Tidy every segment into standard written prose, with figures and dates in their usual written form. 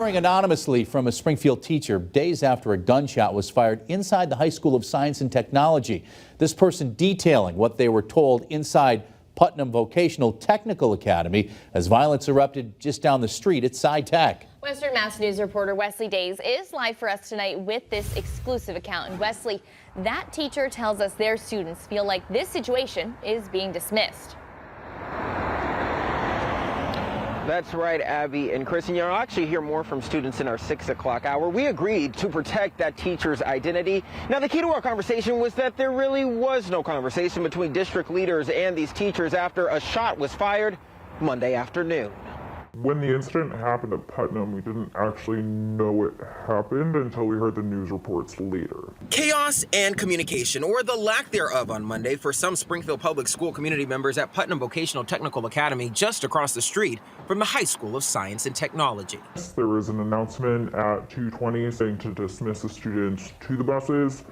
Anonymously from a Springfield teacher days after a gunshot was fired inside the High School of Science and Technology. This person detailing what they were told inside Putnam Vocational Technical Academy as violence erupted just down the street at Sci-Tech. Western Mass News reporter Wesley Days is live for us tonight with this exclusive account. And Wesley, that teacher tells us their students feel like this situation is being dismissed. That's right, Abby and Chris. And you'll actually hear more from students in our 6 o'clock hour. We agreed to protect that teacher's identity. Now, the key to our conversation was that there really was no conversation between district leaders and these teachers after a shot was fired Monday afternoon. When the incident happened at Putnam, we didn't actually know it happened until we heard the news reports later. Chaos and communication, or the lack thereof on Monday for some Springfield Public School community members at Putnam Vocational Technical Academy just across the street from the High School of Science and Technology. There was an announcement at 2:20 saying to dismiss the students to the buses,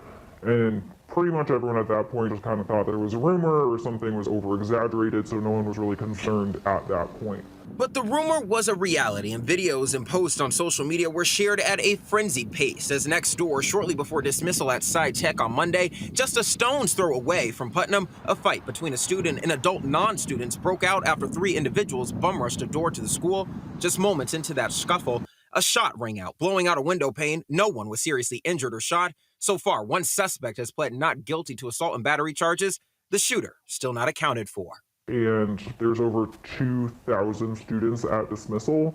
and pretty much everyone at that point just kind of thought there was a rumor or something was over-exaggerated, so no one was really concerned at that point. But the rumor was a reality, and videos and posts on social media were shared at a frenzied pace as next door, shortly before dismissal at Sci-Tech on Monday, just a stone's throw away from Putnam, a fight between a student and adult non-students broke out after 3 individuals bum-rushed a door to the school. Just moments into that scuffle, a shot rang out, blowing out a window pane. No one was seriously injured or shot. So far, one suspect has pled not guilty to assault and battery charges. The shooter still not accounted for. And there's over 2,000 students at dismissal.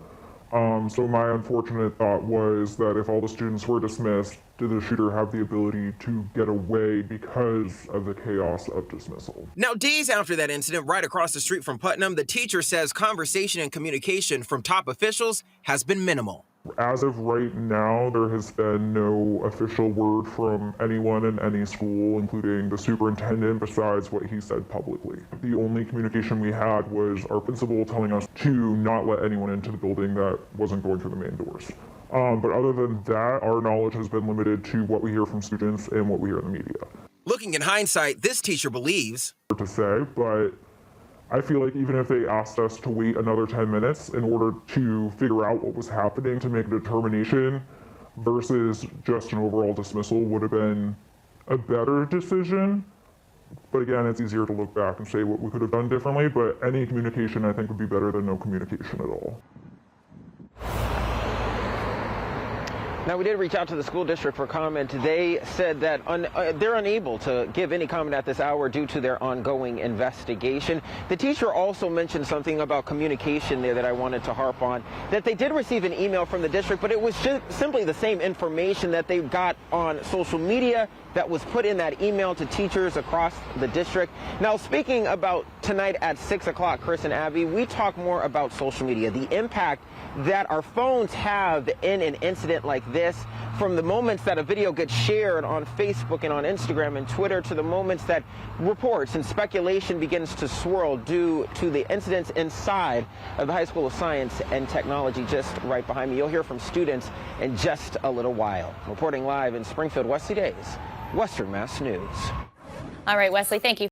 So my unfortunate thought was that if all the students were dismissed, did the shooter have the ability to get away because of the chaos of dismissal? Now, days after that incident, right across the street from Putnam, the teacher says conversation and communication from top officials has been minimal. As of right now, there has been no official word from anyone in any school, including the superintendent, besides what he said publicly. The only communication we had was our principal telling us to not let anyone into the building that wasn't going through the main doors. But other than that, our knowledge has been limited to what we hear from students and what we hear in the media. Looking in hindsight, this teacher believes, to say, but I feel like even if they asked us to wait another 10 minutes in order to figure out what was happening to make a determination versus just an overall dismissal would have been a better decision. But again, it's easier to look back and say what we could have done differently, but any communication I think would be better than no communication at all. Now, we did reach out to the school district for comment. They said that they're unable to give any comment at this hour due to their ongoing investigation. The teacher also mentioned something about communication there that I wanted to harp on, that they did receive an email from the district, but it was just simply the same information that they got on social media that was put in that email to teachers across the district. Now, speaking about tonight at 6 o'clock, Chris and Abby, we talk more about social media, the impact that our phones have in an incident like this, from the moments that a video gets shared on Facebook and on Instagram and Twitter to the moments that reports and speculation begins to swirl due to the incidents inside of the High School of Science and Technology just right behind me. You'll hear from students in just a little while. Reporting live in Springfield, Wesley Days, Western Mass News. All right, Wesley, thank you.